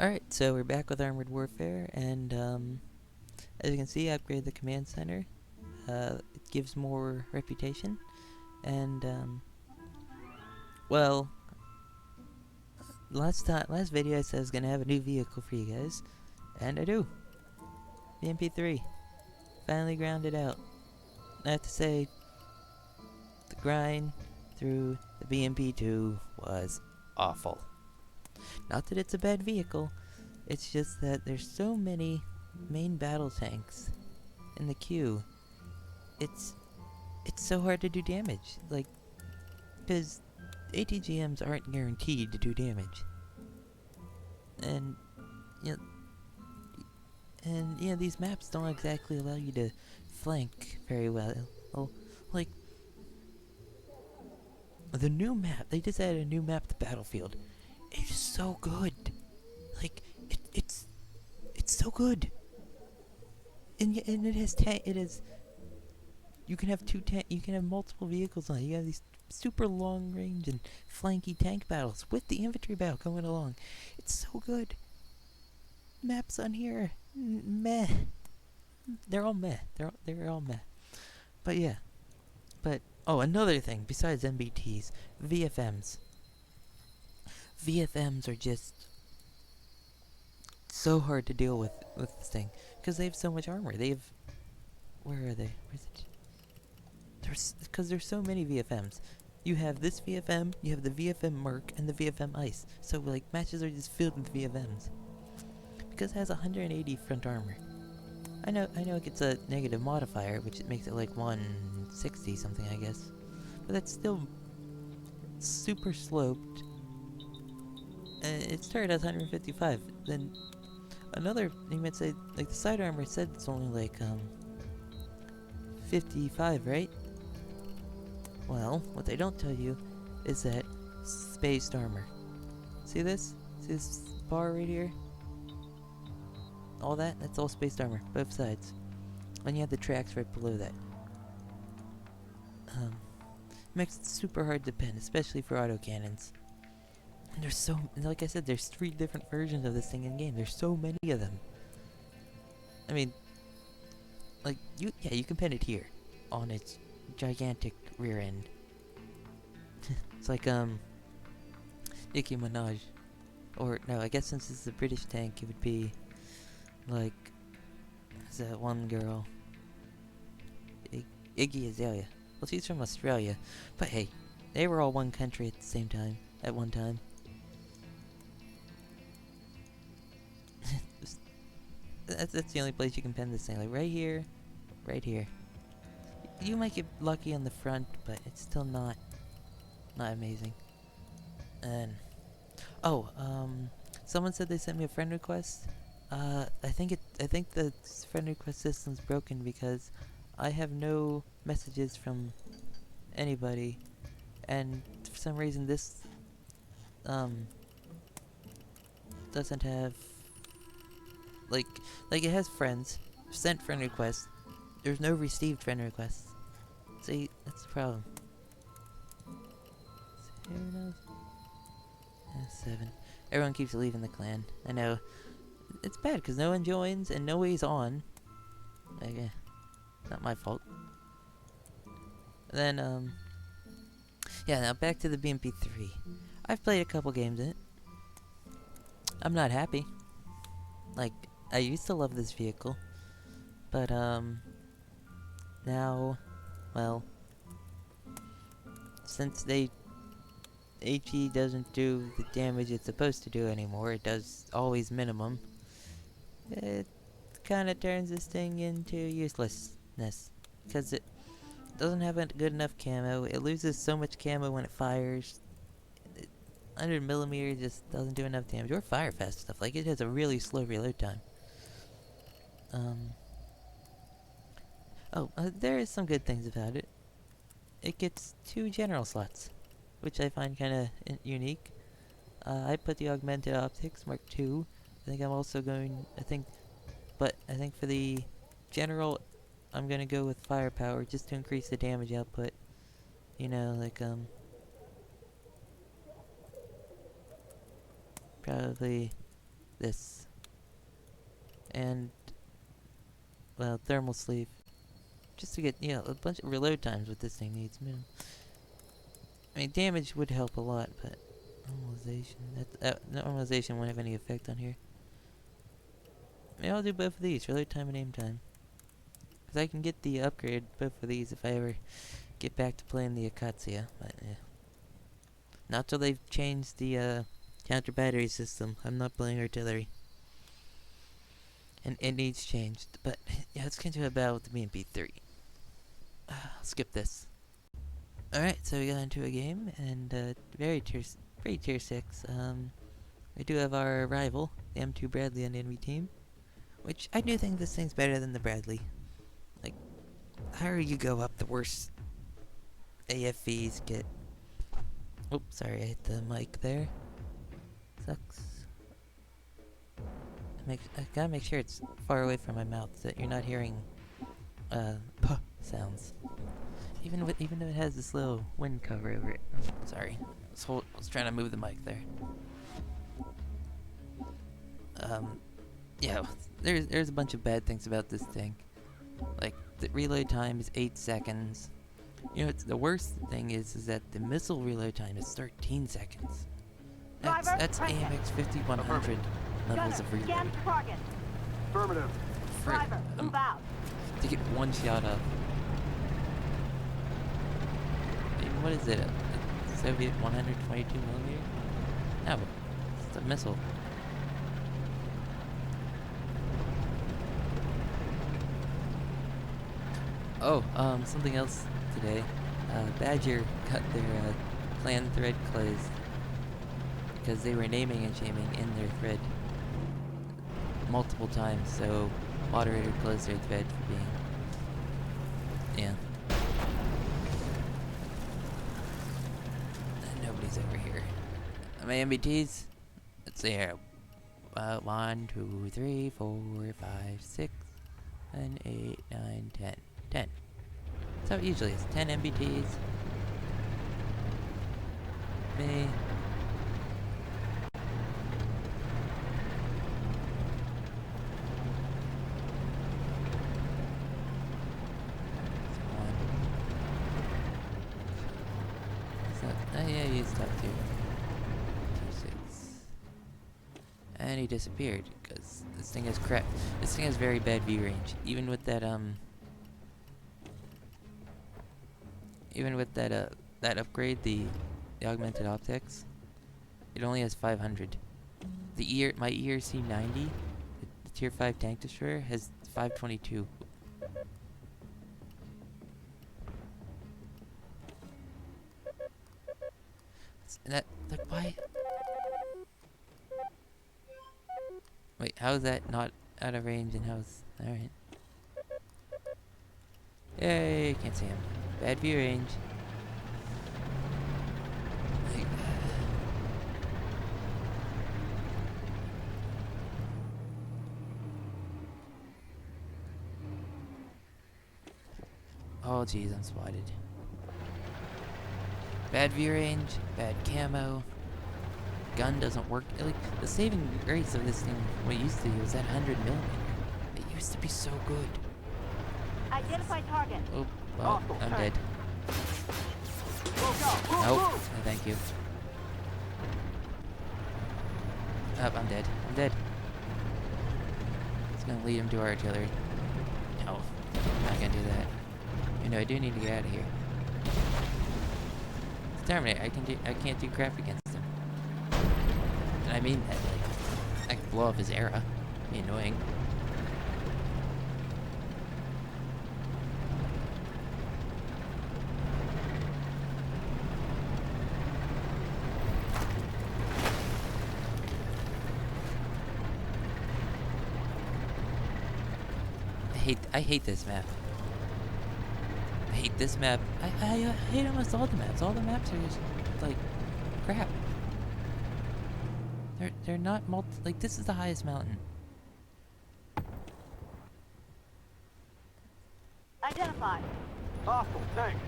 Alright, so we're back with Armored Warfare, and as you can see, I upgraded the command center. It gives more reputation, and well, last video I said I was gonna have a new vehicle for you guys, and I do. BMP-3 finally grounded out. I have to say, the grind through the BMP-2 was awful. Not that it's a bad vehicle, it's just that there's so many main battle tanks in the queue. It's so hard to do damage, like, because ATGMs aren't guaranteed to do damage. And these maps don't exactly allow you to flank very well. Well, like, the new map, they just added a new map to Battlefield. It is so good. Like, it's so good. And it has you can have you can have multiple vehicles on it. You have these super long range and flanky tank battles with the infantry battle going along. It's so good. Maps on here, meh. They're all meh. They're all meh. But yeah. But oh, another thing besides MBTs, VFMs. VFMs are just so hard to deal with this thing because they have so much armor. Where are they? Where's it? Because there's so many VFMs. You have this VFM, you have the VFM Merc, and the VFM Ice. So like matches are just filled with VFMs. Because it has 180 front armor. I know it gets a negative modifier, which makes it like 160 something, I guess. But that's still super sloped. It started at 155. Then another, you might say, like the side armor said it's only like 55, right? Well, what they don't tell you is that spaced armor. See this? See this bar right here? All that? That's all spaced armor, both sides. And you have the tracks right below that. Makes it super hard to pin, especially for autocannons. And there's so, like I said, there's 3 different versions of this thing in game. There's so many of them. I mean, like, you can pin it here, on its gigantic rear end. It's like, Nicki Minaj. Or, no, I guess since it's a British tank, it would be, like, is that one girl? Iggy Azalea. Well, she's from Australia. But hey, they were all one country at the same time, at one time. That's the only place you can pin this thing, like right here, right here. You might get lucky on the front, but it's still not amazing. And someone said they sent me a friend request. I think the friend request system's broken because I have no messages from anybody, and for some reason this doesn't have like it has friends, sent friend requests. There's no received friend requests. See, that's the problem. 7. Everyone keeps leaving the clan. I know. It's bad because no one joins and nobody's on. Like, not my fault. And then, yeah, now back to the BMP-3. I've played a couple games in it. I'm not happy. Like, I used to love this vehicle. But, now, well, since HE doesn't do the damage it's supposed to do anymore, it does always minimum, it kind of turns this thing into uselessness. Because it doesn't have a good enough camo, it loses so much camo when it fires. 100mm just doesn't do enough damage, or fire fast stuff, like it has a really slow reload time. There is some good things about it. It gets 2 general slots, which I find kind of unique. I put the augmented optics Mark II. I think I'm also going. I think for the general, I'm gonna go with firepower just to increase the damage output. You know, like probably this. And, well, thermal sleeve. Just to get, a bunch of reload times what this thing needs, man. I mean, damage would help a lot, but normalization, normalization won't have any effect on here. Maybe I'll do both of these, reload time and aim time. Because I can get the upgrade both of these if I ever get back to playing the Akatsuya, but yeah. Not till they've changed the counter battery system. I'm not playing artillery. And it needs changed. But yeah, let's get into a battle with the BMP-3. I'll skip this. Alright, so we got into a game, and very tier 6. We do have our rival, the M2 Bradley on the enemy team. Which, I do think this thing's better than the Bradley. Like, the higher you go up, the worse AFVs get. Oops, sorry, I hit the mic there. Sucks. I gotta make sure it's far away from my mouth so that you're not hearing puh sounds. Even though it has this little wind cover over it. Oh, sorry, I was trying to move the mic there. Yeah, there's a bunch of bad things about this thing. Like, the reload time is 8 seconds. You know, the worst thing is that the missile reload time is 13 seconds. That's AMX 5100 levels of reload. Affirmative. Driver, move out. To get one shot up. What is it? A Soviet 122 millimeter? No, it's a missile. Oh, something else today. Badger got their clan thread closed because they were naming and shaming in their thread multiple times, so moderator closed their thread for being, yeah. And nobody's over here. My MBTs, let's see here. 1, 2, 3, 4, 5, 6, 7, 8, 9, 10. 10. That's how it usually is. 10 MBTs. Me. Yeah, he used up to 6. And he disappeared because this thing has crap. This thing has very bad view range. Even with that that upgrade, the augmented optics, it only has 500. My ERC 90, the tier 5 tank destroyer, has 522. Why? Wait, how is that not out of range and how's... Alright. Yay, can't see him. Bad view range. Oh jeez, I'm spotted. Bad view range, bad camo. Gun doesn't work. Like, the saving grace of this thing, what it used to be, was that 100mm. It used to be so good. Identify target. Oh, well, I'm dead. Nope, no, thank you. Oh, I'm dead. I'm dead. It's gonna lead him to artillery. No, I'm not gonna do that. You know, I do need to get out of here. It's Terminator. I can't do crap against him. And I mean that, like, I can blow up his era. It'd be annoying. I hate this map. I hate this map. I hate almost all the maps. All the maps are just like crap. They're not like, this is the highest mountain. Identify. Hostile tank.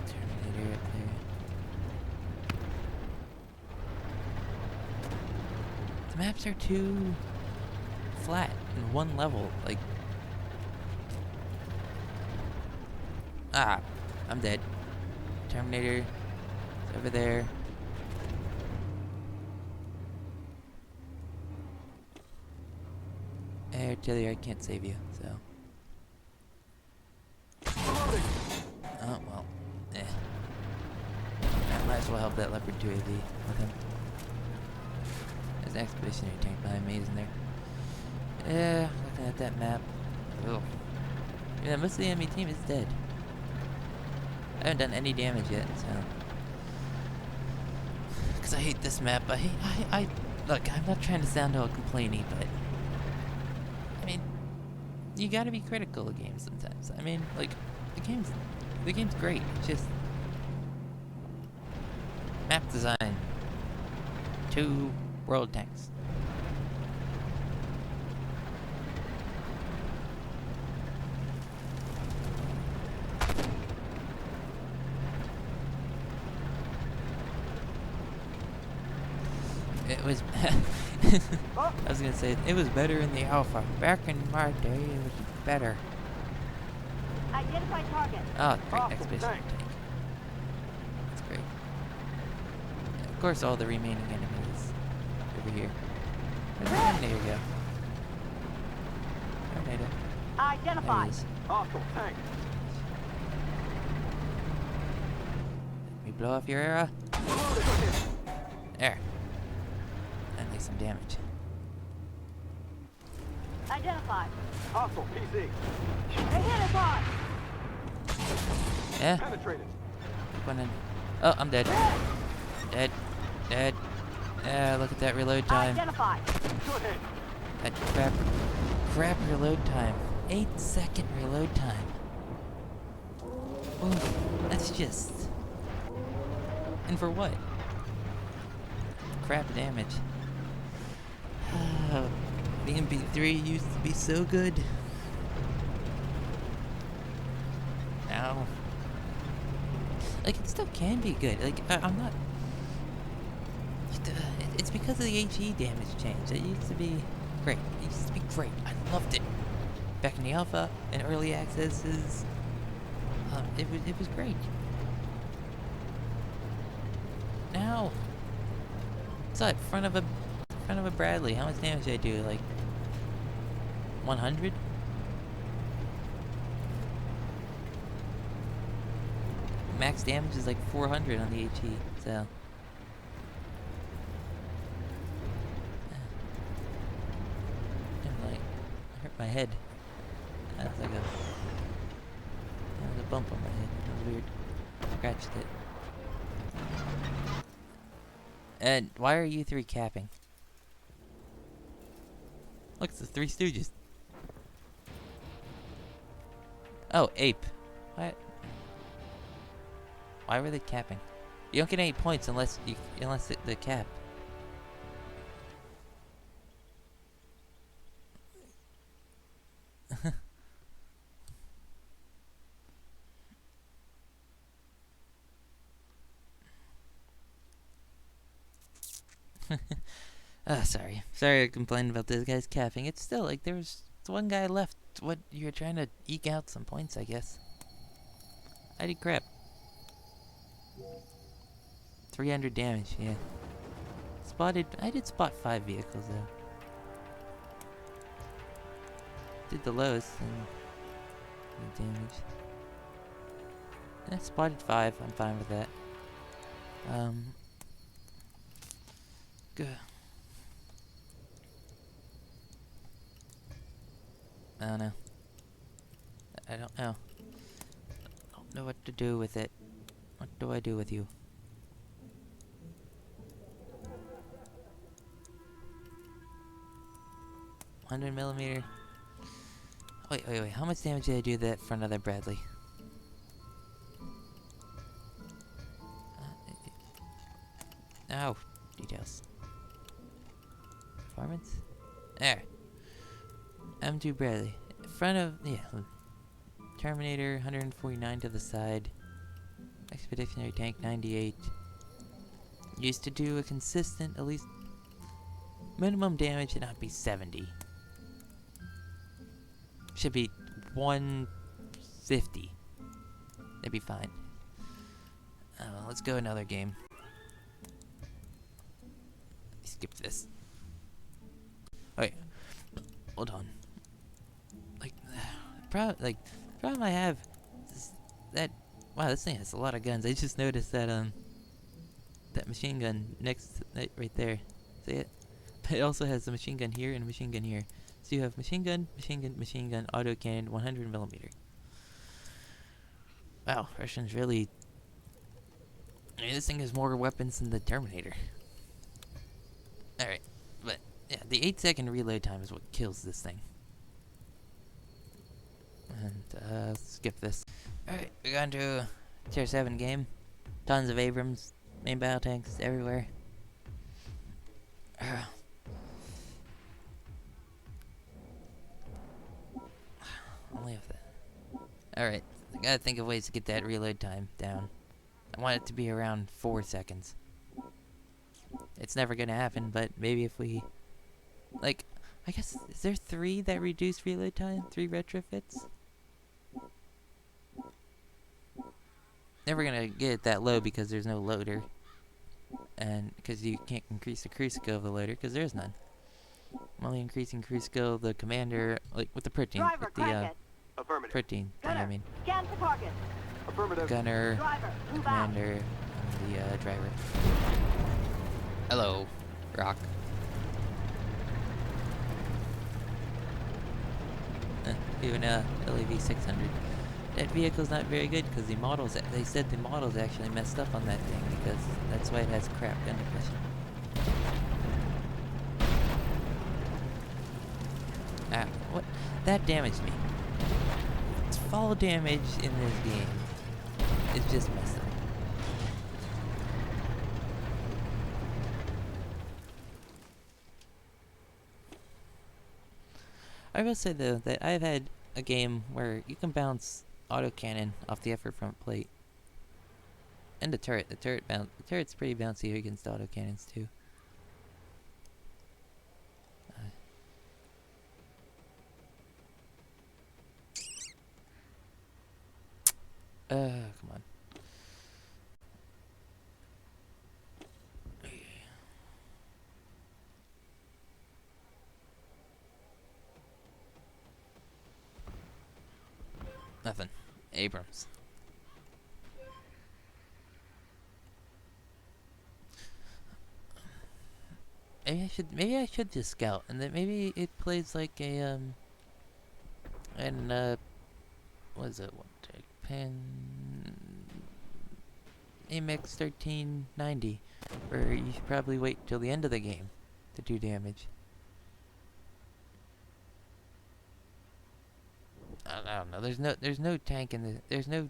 Terminator up there. The maps are too flat in one level. Like, I'm dead. Terminator is over there. Artillery, I can't save you, so. Oh, well. I might as well help that Leopard 2 AV with him. There's an expeditionary tank behind me, isn't there? Yeah, looking at that map. Ugh. Yeah, most of the enemy team is dead. I haven't done any damage yet, so. Because I hate this map. Look, I'm not trying to sound all complainy, but. I mean, you gotta be critical of games sometimes. I mean, like, the game's great. It's just. Map design. 2 world tanks. It was. I was gonna say it was better in the alpha. Back in my day, it was better. Identify target. Oh, great Hostile expedition tank. tank. That's great. And of course, all the remaining enemies over here. Where'd the Terminator go? Terminator. There Identified. he is. Hostile tank. Let me blow off your arrow. Loaded. There. That makes some damage. Identified. Hostile PC. They hit us hard. Yeah. Penetrated. One in. Oh, I'm dead. Dead. Dead. Yeah, look at that reload time. Identified. Good hit. That crap reload time. 8-second reload time. Ooh, that's just. And for what? Crap damage. BMP-3 used to be so good. Now, like, it still can be good. Like, I'm not. It's because of the HE damage change. It used to be great. It used to be great. I loved it. Back in the alpha and early accesses, it was great. Now, what's that? Front of a Bradley. How much damage did I do? Like 100? Max damage is like 400 on the HE. So. Hurt my head. That was like that was a bump on my head. That was weird. Scratched it. And why are you 3 capping? Look, it's the Three Stooges. Oh, ape. What? Why were they capping? You don't get any points unless the cap. Sorry I complained about this guy's capping. It's still like there's one guy left. What, you're trying to eke out some points, I guess. I did crap. 300 damage, yeah. I did spot 5 vehicles though. Did the lowest and the damage. I spotted 5, I'm fine with that. Good. I don't know. I don't know. I don't know what to do with it. What do I do with you? $100mm. Wait. How much damage did I do to that front of that Bradley? Oh, details. Performance? There. M2 Bradley. Front of, yeah. Terminator, 149 to the side. Expeditionary tank, 98. Used to do a consistent, at least Minimum damage should not be 70. Should be 150. That'd be fine. Let's go another game. Skip this. Wait, hold on. Like, the problem I have is that, wow, this thing has a lot of guns. I just noticed that that machine gun right there. See it? But it also has a machine gun here and a machine gun here. So you have machine gun, autocannon, 100 millimeter. Wow, Russians really. I mean, this thing has more weapons than the Terminator. Alright, but yeah, the 8-second reload time is what kills this thing. And skip this. Alright, we're going to a tier 7 game. Tons of Abrams, main battle tanks everywhere. Only if that. Alright, I gotta think of ways to get that reload time down. I want it to be around 4 seconds. It's never gonna happen, but maybe if we... Like, I guess, is there 3 that reduce reload time? 3 retrofits? Never gonna get it that low because there's no loader. And because you can't increase the cruise skill of the loader because there's none. I'm only increasing cruise skill of the commander, like with the protein. Driver, With the crank it. Affirmative. protein thing, Gunner, I mean. scan for target. Affirmative. Gunner, Driver, move out. commander, and the driver. Hello, Rock. Even LAV 600. That vehicle's not very good because the models. They said the models actually messed up on that thing because that's why it has crap gun depression. Ah, what? That damaged me. Fall damage in this game is just messed up. I will say though that I've had a game where you can bounce autocannon off the upper front plate. And the turret. The turret's pretty bouncy against autocannons too. Come on. Nothing. Abrams. Maybe I should just scout, and then maybe it plays like a what is it? One take pen. AMX 1390, where you should probably wait till the end of the game to do damage. I don't know. There's no tank in the. There's no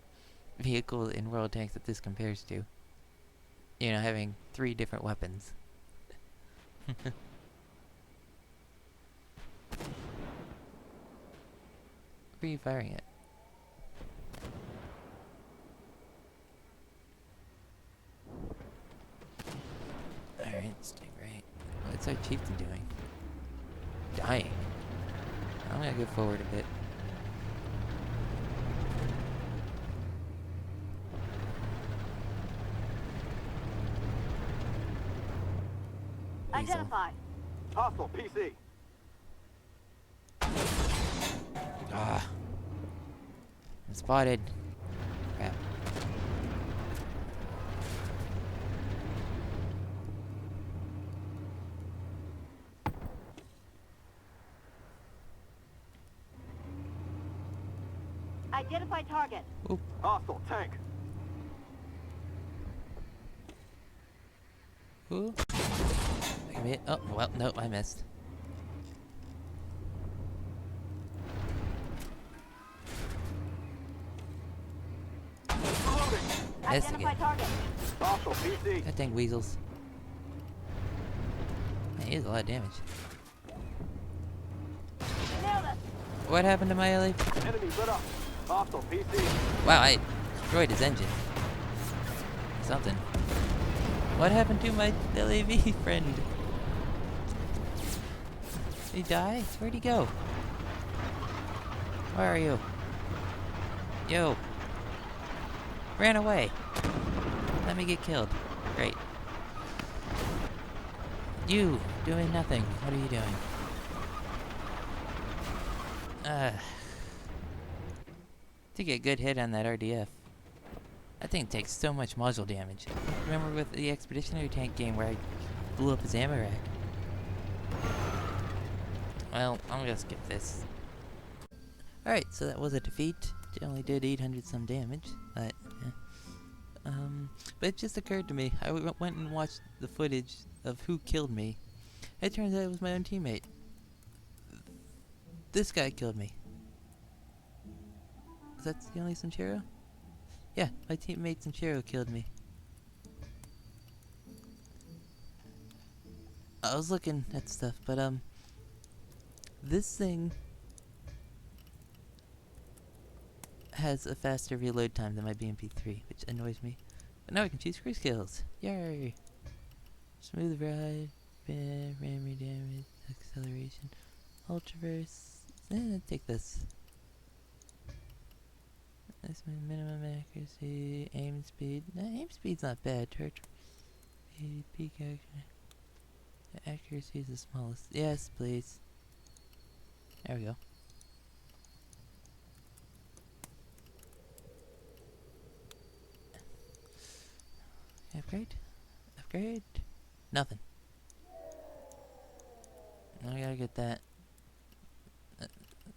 vehicle in World of Tanks that this compares to. You know, having 3 different weapons. Where are you firing at? Alright, stay right. What's our chieftain doing? Dying. I'm gonna go forward a bit. Weasel. Identify. Hostile PC. Ah. I'm spotted. Crap. Identify target. Oop. Hostile tank. Ooh. Oh, well, nope, I missed. Reloading. Missed Identify again. target. Hostile PC. God dang weasels. Man, he does a lot of damage. Nailed it. What happened to my LA? Enemy lit up. Hostile PC. Wow, I destroyed his engine. Something. What happened to my LAV friend? Did he die? Where'd he go? Where are you? Yo. Ran away. Let me get killed. Great. You, doing nothing. What are you doing? To get a good hit on that RDF. That thing takes so much muzzle damage. Remember with the Expeditionary Tank game where I blew up his ammo rack? Well, I'm gonna skip this. Alright, so that was a defeat. It only did 800 some damage, but but it just occurred to me. I went and watched the footage of who killed me. It turns out it was my own teammate. This guy killed me. Is that the only Sanchero? Yeah, my teammate Sanchero killed me. I was looking at stuff, but this thing has a faster reload time than my BMP-3, which annoys me. But now I can choose cruise kills. Yay! Smooth ride, memory damage, acceleration, ultraverse. Take this. This minimum accuracy, aim speed. Nah, aim speed's not bad. Turret speed, peak accuracy. The accuracy is the smallest. Yes, please. There we go. Upgrade? Upgrade? Nothing. I gotta get that.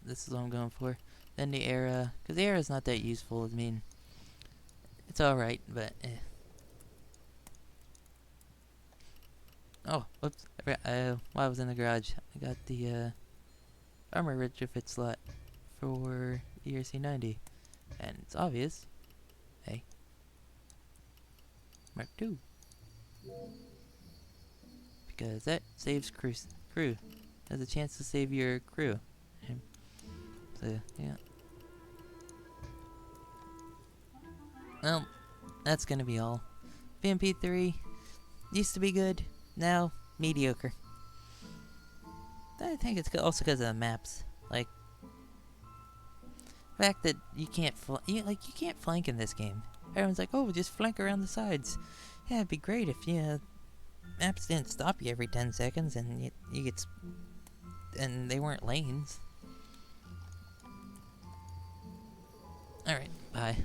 This is what I'm going for. Then the era, because the era is not that useful. I mean, it's alright, but Oh, whoops. While I was in the garage, I got the armor retrofit slot for ERC-90. And it's obvious. Hey. Mark 2. Because that saves crew. Has a chance to save your crew. So, yeah. Well, that's gonna be all. BMP-3 used to be good. Now, mediocre. I think it's also because of the maps. Like, the fact that you can't you can't flank in this game. Everyone's like, oh, just flank around the sides. Yeah, it'd be great if maps didn't stop you every 10 seconds and you get and they weren't lanes. All right, bye.